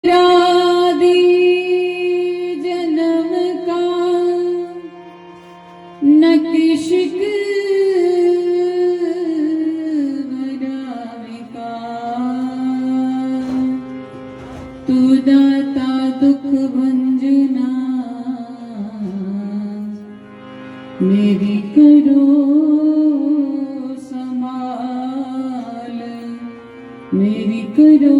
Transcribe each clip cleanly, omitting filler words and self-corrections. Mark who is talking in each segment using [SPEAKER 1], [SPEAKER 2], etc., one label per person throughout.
[SPEAKER 1] राधे जन्म का न किशिक का तू दाता दुख भंजना मेरी करो संभाल मेरी करो।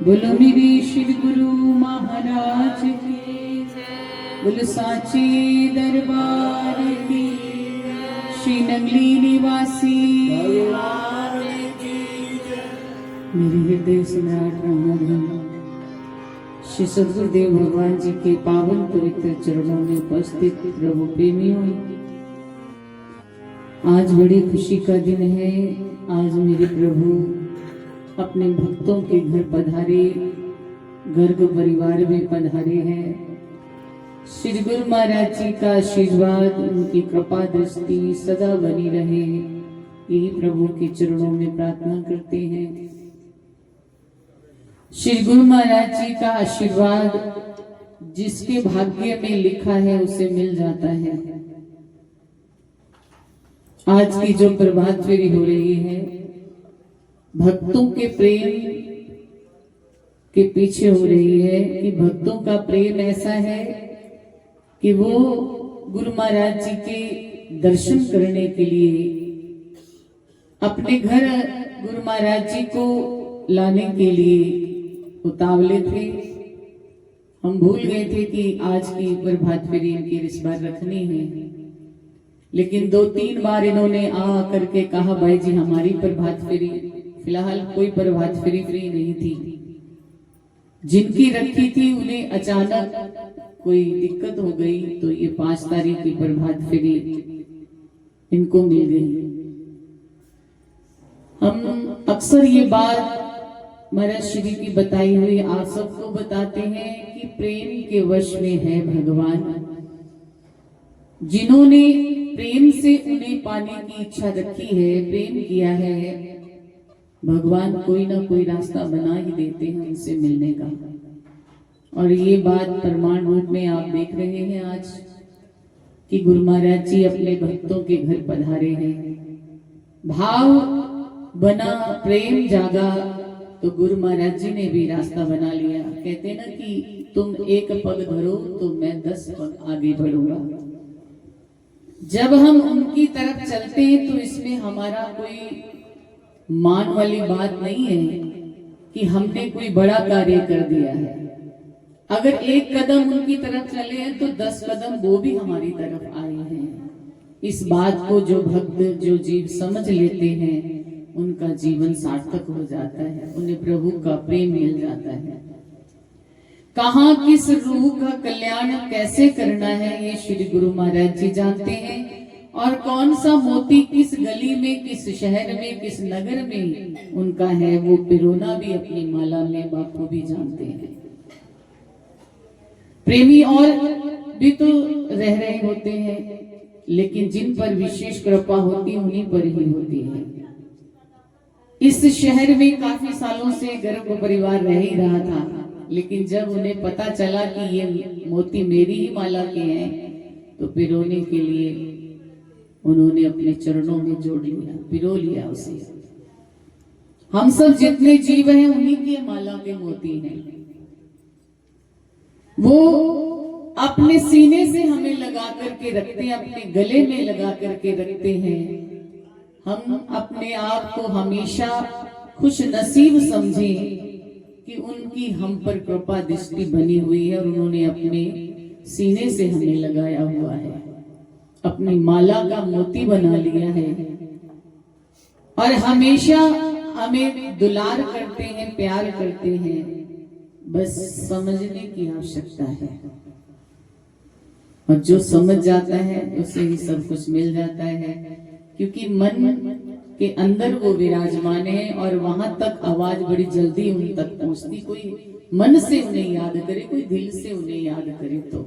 [SPEAKER 1] बोलो मेरे श्री गुरु महाराज की, बोलो साचे दरबार की, श्री नंगली निवासी मेरे हृदय सम्राट राणा श्री सद्गुरुदेव भगवान जी के पावन पवित्र चरणों में उपस्थित प्रभु प्रेमियों, आज बड़ी खुशी का दिन है। आज मेरे प्रभु अपने भक्तों के घर पधारे, गर्ग परिवार में पधारे हैं। श्री गुरु महाराज जी का आशीर्वाद, उनकी कृपा दृष्टि सदा बनी रहे, यही प्रभु के चरणों में प्रार्थना करते हैं। श्री गुरु महाराज जी का आशीर्वाद जिसके भाग्य में लिखा है उसे मिल जाता है। आज की जो प्रभात फेरी हो रही है, भक्तों के प्रेम के पीछे हो रही है कि भक्तों का प्रेम ऐसा है कि वो गुरु महाराज जी के दर्शन करने के लिए अपने घर गुरु महाराज जी को लाने के लिए उतावले थे। हम भूल गए थे कि आज की प्रभात फेरी इनकी इस बार रखनी है, लेकिन 2-3 बार इन्होंने आ करके कहा भाई जी हमारी प्रभात फेरी, फिलहाल कोई प्रभात फेरी फ्री नहीं थी। जिनकी रखी थी उन्हें अचानक कोई दिक्कत हो गई तो ये 5 तारीख की प्रभात फेरी इनको मिल गई। हम अक्सर ये बात महाराज श्री की बताई हुई आप सबको बताते हैं कि प्रेम के वश में है भगवान। जिन्होंने प्रेम से उन्हें पाने की इच्छा रखी है, प्रेम किया है, भगवान कोई ना कोई रास्ता बना ही देते हैं उनसे मिलने का। और ये बात प्रमाण रूप में आप देख रहे हैं आज कि गुरु महाराज जी अपने भक्तों के घर पधारे हैं। भाव बना, प्रेम जागा तो गुरु महाराज जी ने भी रास्ता बना लिया। कहते ना कि तुम एक पग धरो तो मैं 10 पग आगे बढ़ूंगा। जब हम उनकी तरफ चलते हैं तो इसमें हमारा कोई मान वाली बात नहीं है कि हमने कोई बड़ा कार्य कर दिया है। अगर एक कदम उनकी तरफ चले हैं तो 10 कदम वो भी हमारी तरफ आए हैं। इस बात को जो भक्त, जो जीव समझ लेते हैं उनका जीवन सार्थक हो जाता है, उन्हें प्रभु का प्रेम मिल जाता है। कहाँ किस रूह का कल्याण कैसे करना है ये श्री गुरु महाराज जी जानते हैं। और कौन सा मोती किस गली में, किस शहर में, किस नगर में उनका है वो पिरोना भी अपनी माला में बापू भी जानते हैं। प्रेमी और भी तो रह रहे होते हैं, लेकिन जिन पर विशेष कृपा होती है उन्हीं पर ही होती है। इस शहर में काफी सालों से गर्भ परिवार रह ही रहा था, लेकिन जब उन्हें पता चला कि ये मोती मेरी ही माला के हैं तो पिरोने के लिए उन्होंने अपने चरणों में जोड़ लिया, पिरो लिया उसे। हम सब जितने जीव हैं उन्हीं के माला के मोती हैं। वो अपने सीने से हमें लगा करके रखते हैं, अपने गले में लगा करके रखते हैं। हम अपने आप को हमेशा खुश नसीब समझें कि उनकी हम पर कृपा दृष्टि बनी हुई है और उन्होंने अपने सीने से हमें लगाया हुआ है, अपनी माला का मोती बना लिया है और हमेशा हमें दुलार करते हैं, प्यार करते हैं। बस समझने की आवश्यकता है और जो समझ जाता है उसे ही सब कुछ मिल जाता है, क्योंकि मन के अंदर वो विराजमान है और वहां तक आवाज बड़ी जल्दी उन तक पहुंचती। कोई मन से उन्हें याद करे, कोई दिल से उन्हें याद करे। तो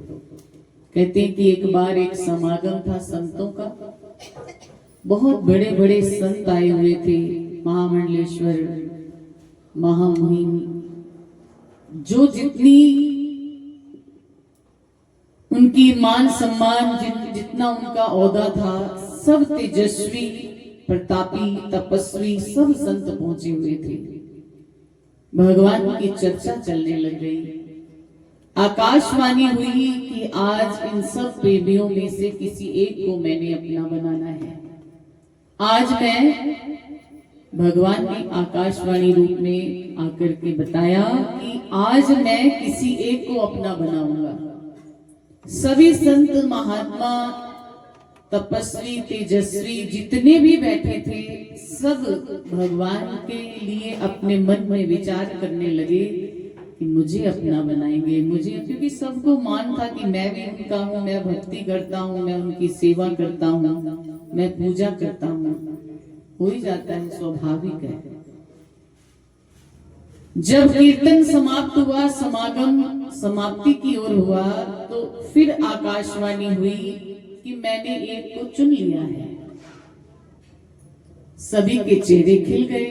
[SPEAKER 1] कहते हैं कि एक बार एक समागम था संतों का, बहुत बड़े बड़े संत आए हुए थे। महामंडलेश्वर, महामुहिम, जो जितनी उनकी मान सम्मान, जितना उनका औहदा था, सब तेजस्वी, प्रतापी, तपस्वी, सब संत पहुंचे हुए थे। भगवान की चर्चा चलने लग गई। आकाशवाणी हुई कि आज इन सब प्रेमियों में से किसी एक को मैंने अपना बनाना है। आज मैं, भगवान ने आकाशवाणी रूप में आकर के बताया कि आज मैं किसी एक को अपना बनाऊंगा। सभी संत, महात्मा, तपस्वी, तेजस्वी जितने भी बैठे थे, सब भगवान के लिए अपने मन में विचार करने लगे कि मुझे अपना बनाएंगे, मुझे, क्योंकि सबको मान था कि मैं भी उनका हूँ, मैं भक्ति करता हूँ, मैं उनकी सेवा करता हूँ, मैं पूजा करता हूँ। हो ही जाता है, स्वाभाविक है। जब कीर्तन समाप्त हुआ, समागम समाप्ति की ओर हुआ, तो फिर आकाशवाणी हुई कि मैंने एक को चुन लिया है। सभी के चेहरे खिल गए,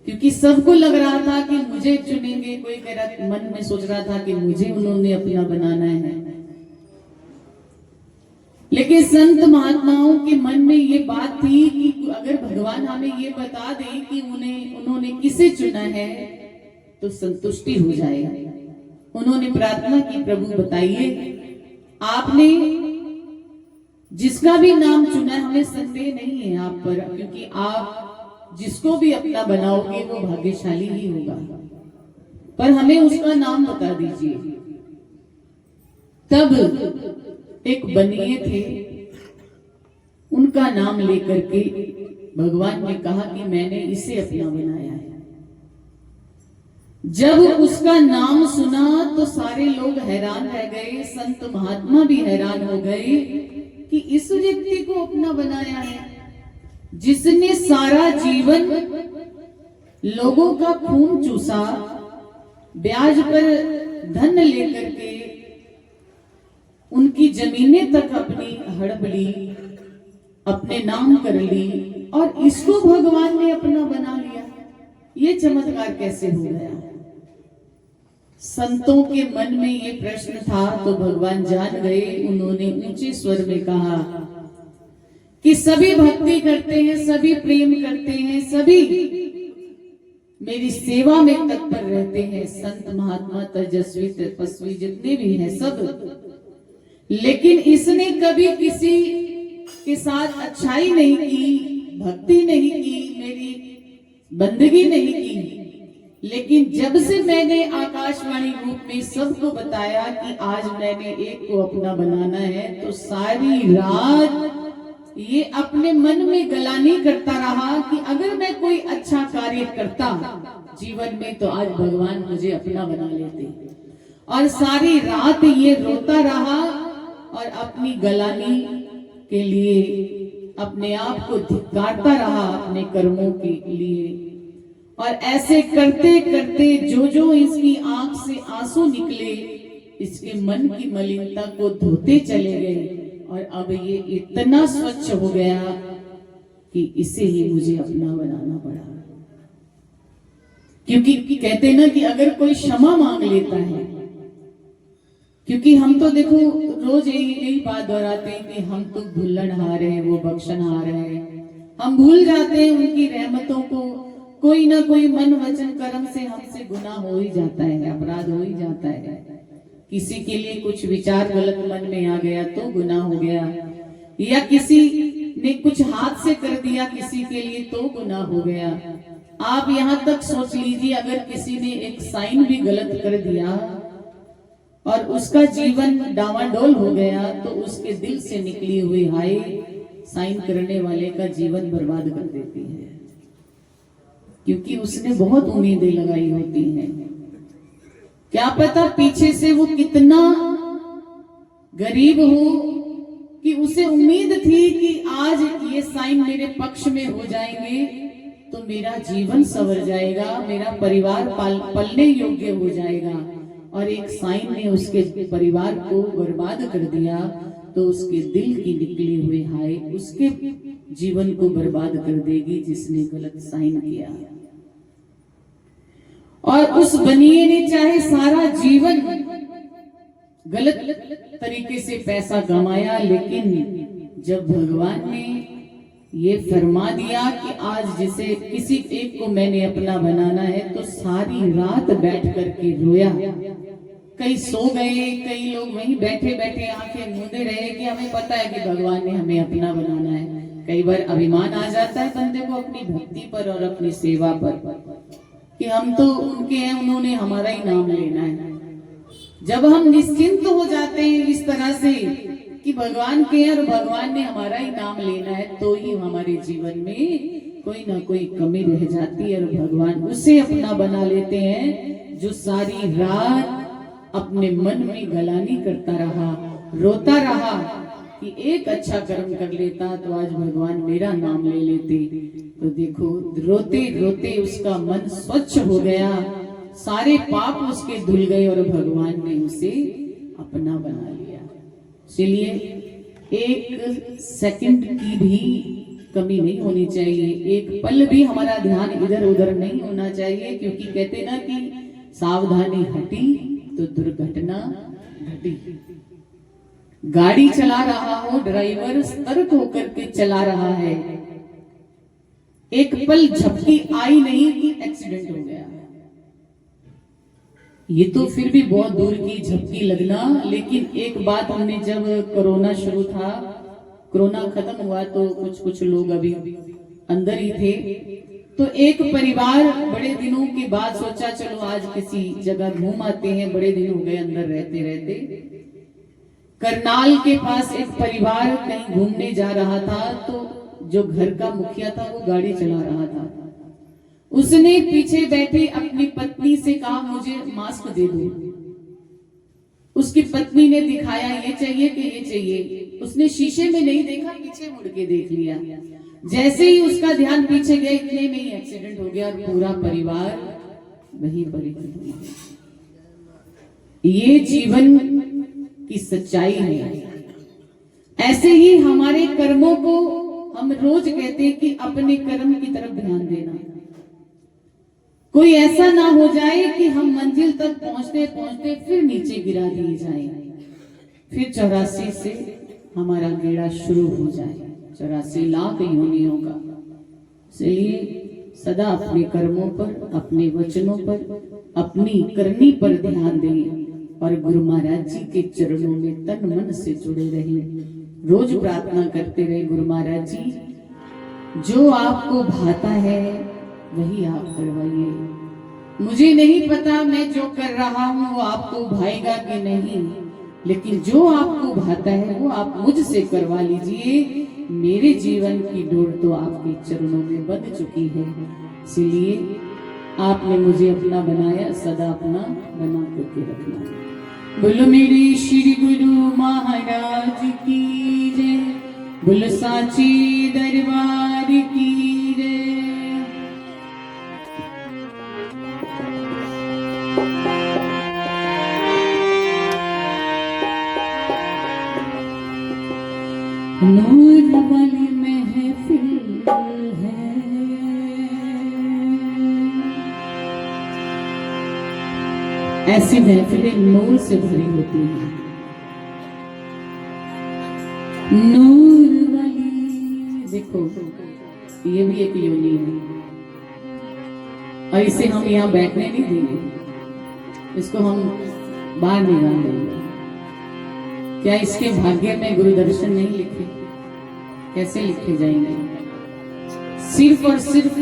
[SPEAKER 1] क्योंकि सबको लग रहा था कि मुझे चुनेंगे। कोई कह रहा, मन में सोच रहा था कि मुझे उन्होंने अपना बनाना है। लेकिन संत महात्माओं के मन में ये बात थी कि अगर भगवान हमें ये बता दें कि उन्होंने किसे चुना है तो संतुष्टि हो जाए। उन्होंने प्रार्थना की, प्रभु बताइए, आपने जिसका भी नाम चुना है, हमें संदेह नहीं है आप पर, क्योंकि आप जिसको भी अपना बनाओगे वो भाग्यशाली ही होगा, पर हमें उसका नाम बता दीजिए। तब एक बनिए थे, उनका नाम लेकर के भगवान ने कहा कि मैंने इसे अपना बनाया है। जब उसका नाम सुना तो सारे लोग हैरान रह गए, संत महात्मा भी हैरान हो गए कि इस व्यक्ति को अपना बनाया है, जिसने सारा जीवन लोगों का खून चूसा, ब्याज पर धन लेकर के उनकी जमीनें तक अपनी हड़प ली, अपने नाम कर ली, और इसको भगवान ने अपना बना लिया। ये चमत्कार कैसे हो गया? संतों के मन में ये प्रश्न था तो भगवान जान गए। उन्होंने ऊंचे स्वर में कहा कि सभी भक्ति करते हैं, सभी प्रेम करते हैं, सभी मेरी सेवा में तत्पर रहते हैं, संत महात्मा, तेजस्वी, तपस्वी जितने भी हैं सब। लेकिन इसने कभी किसी के साथ अच्छाई नहीं की, भक्ति नहीं की, मेरी बंदगी नहीं की। लेकिन जब से मैंने आकाशवाणी रूप में सबको बताया कि आज मैंने एक को अपना बनाना है, तो सारी रात ये अपने मन में गलानी करता रहा कि अगर मैं कोई अच्छा कार्य करता जीवन में तो आज भगवान मुझे अपना बना लेते। और सारी रात ये रोता रहा और अपनी गलानी के लिए अपने आप को धिक्कारता रहा, अपने कर्मों के लिए। और ऐसे करते करते जो इसकी आंख से आंसू निकले, इसके मन की मलिनता को धोते चले गए। और अब ये इतना स्वच्छ हो गया कि इसे ही मुझे अपना बनाना पड़ा। क्योंकि कहते ना कि अगर कोई क्षमा मांग लेता है, क्योंकि हम तो देखो रोज यही बात दोहराते हैं कि हम तो भूलनहार हैं, वो बख्शनहार है। हम भूल जाते हैं उनकी रहमतों को। कोई ना कोई मन वचन कर्म से हमसे गुनाह हो ही जाता है, अपराध हो ही जाता है। किसी के लिए कुछ विचार गलत मन में आ गया तो गुनाह हो गया, या किसी ने कुछ हाथ से कर दिया किसी के लिए तो गुनाह हो गया। आप यहाँ तक सोच लीजिए, अगर किसी ने एक साइन भी गलत कर दिया और उसका जीवन डावाडोल हो गया, तो उसके दिल से निकली हुई हाय साइन करने वाले का जीवन बर्बाद कर देती है, क्योंकि उसने बहुत उम्मीदें लगाई होती हैं। क्या पता पीछे से वो कितना गरीब हो कि उसे उम्मीद थी कि आज ये साइन मेरे पक्ष में हो जाएंगे तो मेरा जीवन संवर जाएगा, मेरा परिवार पलने योग्य हो जाएगा। और एक साइन ने उसके परिवार को बर्बाद कर दिया, तो उसके दिल की निकली हुई हाय उसके जीवन को बर्बाद कर देगी जिसने गलत साइन किया। और उस बनिए ने चाहे सारा जीवन गलत तरीके से पैसा कमाया, लेकिन जब भगवान ने ये फरमा दिया कि आज जिसे किसी एक को मैंने अपना बनाना है, तो सारी रात बैठ करके रोया। कई सो गए, कई लोग वहीं बैठे बैठे आंखें मूंदे रहे कि हमें पता है कि भगवान ने हमें अपना बनाना है। कई बार अभिमान आ जाता है बंदे को अपनी भक्ति पर और अपनी सेवा पर कि हम तो उनके हैं, उन्होंने हमारा ही नाम लेना है। जब हम निश्चिंत हो जाते हैं इस तरह से कि भगवान के हैं और भगवान ने हमारा ही नाम लेना है, तो ही हमारे जीवन में कोई ना कोई कमी रह जाती है और भगवान उसे अपना बना लेते हैं जो सारी रात अपने मन में गलानी करता रहा, रोता रहा कि एक अच्छा कर्म कर लेता तो आज भगवान मेरा नाम ले लेते। तो देखो, रोते रोते उसका मन स्वच्छ हो गया, सारे पाप उसके धुल गए और भगवान ने उसे अपना बना लिया। इसलिए एक सेकंड की भी कमी नहीं होनी चाहिए, एक पल भी हमारा ध्यान इधर उधर नहीं होना चाहिए, क्योंकि कहते ना कि सावधानी हटी तो दुर्घटना घटी। गाड़ी चला रहा हो, ड्राइवर सतर्क होकर के चला रहा है, एक पल झपकी आई नहीं कि एक्सीडेंट हो गया। ये तो फिर भी बहुत दूर की झपकी लगना, लेकिन एक बात हमने जब कोरोना शुरू था, कोरोना खत्म हुआ तो कुछ लोग अभी अंदर ही थे, तो एक परिवार बड़े दिनों के बाद सोचा चलो आज किसी जगह घूम आते हैं, बड़े दिन हो गए अंदर रहते रहते। करनाल के पास एक परिवार कहीं घूमने जा रहा था, तो जो घर का मुखिया था वो गाड़ी चला रहा था। उसने पीछे बैठी अपनी पत्नी से कहा मुझे मास्क दे दो। उसकी पत्नी ने दिखाया ये चाहिए कि ये चाहिए, उसने शीशे में नहीं देखा, पीछे मुड़ के देख लिया। जैसे ही उसका ध्यान पीछे गया, इतने में ही एक्सीडेंट हो गया और पूरा परिवार वहीं पर ही खत्म हो गया। ये जीवन की सच्चाई है। ऐसे ही हमारे कर्मों को हम रोज कहते हैं कि अपने कर्म की तरफ ध्यान देना। कोई ऐसा ना हो जाए कि हम मंजिल तक पहुंचते पहुंचते फिर नीचे गिरा दिए जाए, फिर 84 से हमारा गेड़ा शुरू हो जाए, 84 लाख योनियों का। इसलिए सदा अपने कर्मों पर, अपने वचनों पर, अपनी करनी पर ध्यान दें और गुरु महाराज जी के चरणों में तन मन से जुड़े रहें। रोज प्रार्थना करते रहे, गुरु महाराज जी जो आपको भाता है वही आप करवाइए। मुझे नहीं पता मैं जो कर रहा हूँ वो आपको भाएगा कि नहीं, लेकिन जो आपको भाता है वो आप मुझसे करवा लीजिए। मेरे जीवन की डोर तो आपके चरणों में बंध चुकी है, इसलिए आपने मुझे अपना बनाया, सदा अपना बना करके रखना। बोलो मेरे श्री गुरु महाराज की जय, बोलो साची दरबार की जय। नूर वाली महफिल है, ऐसी महफिलें नूर से भरी होती हैं। नूर वाली, देखो ये भी एक योनि है और इसे हम यहाँ बैठने नहीं देंगे, इसको हम बाहर निकाल देंगे। क्या इसके भाग्य में गुरु दर्शन नहीं लिखे? कैसे लिखे जाएंगे? सिर्फ और सिर्फ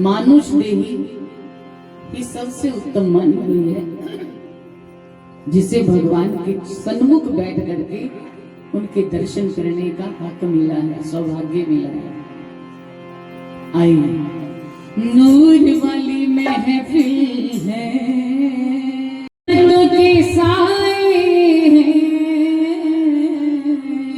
[SPEAKER 1] मानुष देही ही सबसे उत्तम मानी हुई है, जिसे भगवान के सन्मुख बैठ करके उनके दर्शन करने का हक मिला है, सौभाग्य मिला है। आइए, नूर वाली महफिल है, के साए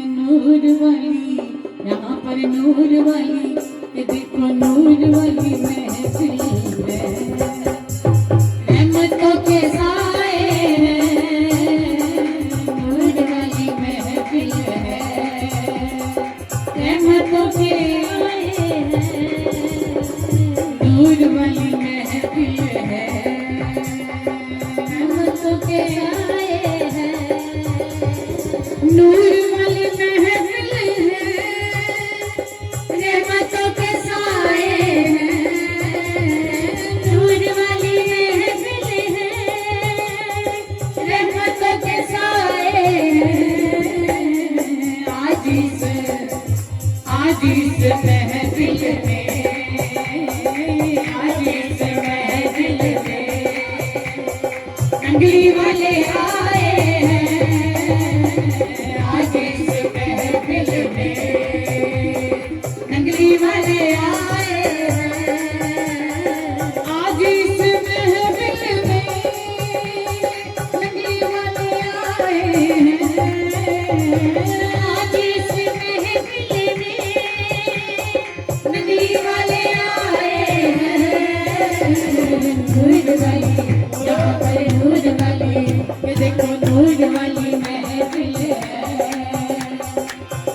[SPEAKER 1] नूर वाली, यहाँ पर नूर वाली, ये देखो नूर वाली महफिल है, रहमतों के साए नूर वाली महफिल है, रहमतों के नंगली वाले आए हैं आज इस महफिल में, नंगली वाले आए हैं आज इस महफिल में, नंगली वाले आए हैं आज इस महफिल में, नंगली वाले आए हैं। नूर वाली यहाँ पर नूर वाली, ये देखो नूर वाली महफिल है,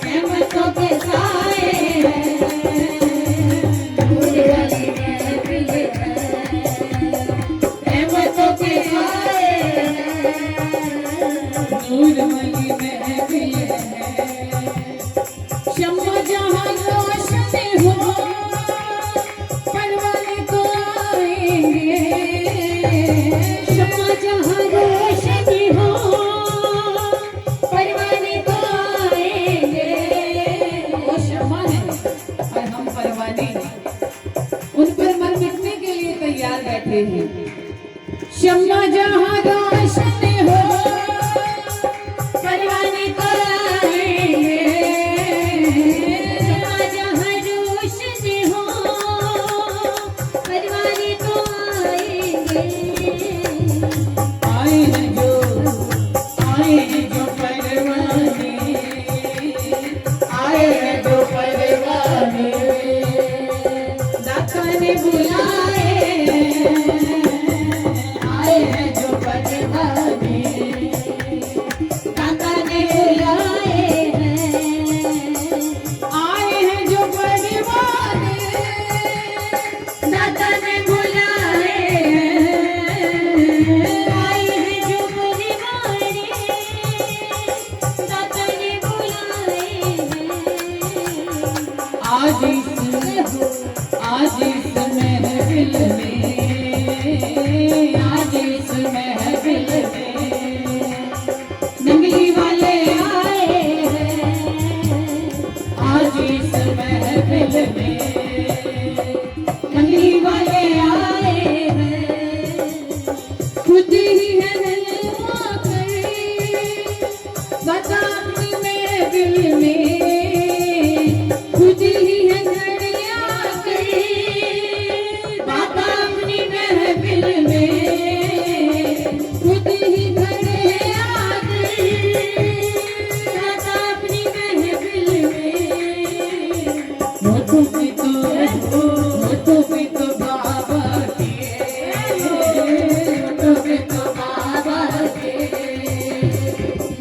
[SPEAKER 1] रहमतों के साए हैं। नूर वाली महफिल है, रहमतों के साए हैं। नूर वाली महफिल है, शम्मा जहाँ रोशन हो परवाने तो आएंगे, शम्मा जहाँ रोशन हो परवाने तो आएंगे। वो शम्मा है और हम परवाने हैं, उन पर मर मिटने के लिए तैयार बैठे हैं। शम्मा जहाँ रोशन हो परवाने तो आएंगे, शम्मा जहाँ रोशन हो परवाने तो आएंगे। आए हैं जो परवाने, आए हैं जो परवाने, दाता ने बुलाए आए हैं जो परवाने, दाता ने बुलाए आए हैं जो परवाने, दाता ने बुलाए आए हैं जो परवाने, दाता ने बुलाए। आज इस महफिल में, आज इस महफिल में, नंगली वाले आए हैं आज इस महफिल में, नंगली वाले आए हैं। खुद ही है नलवा कर बता अपनी महफिल में, खुद ही है नलिया कर बाबा अपनी महफिल में, खुद ही खड़े आकर बाबा अपनी महफिल में। होठों पे तो बाबा के, होठों पे तो बाबा के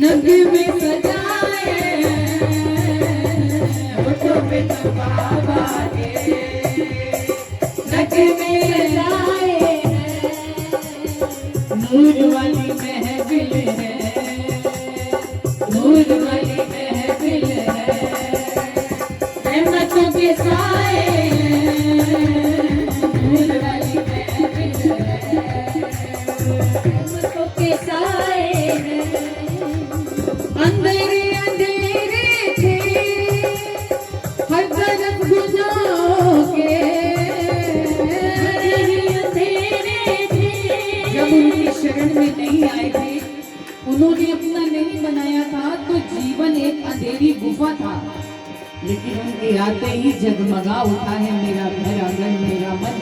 [SPEAKER 1] नग में सजाए, होठों पे तो बाबा के नग में सजाए हैं। नूर वाली महफिल है, नूर वाली महफिल है, रहमतों के साए हैं। नूर वाली महफिल है, रहमतों के साए हैं। अंधेरे अंधेरे थे हर तरफ गुनाहों के, अंधेरे थे जब उनकी शरण में नहीं आए थे, उन्होंने अपना नहीं बनाया था तो जीवन एक अंधेरी गुफा था, लेकिन उनके आते ही जगमगा उठा है मेरा घर आंगन मेरा मन।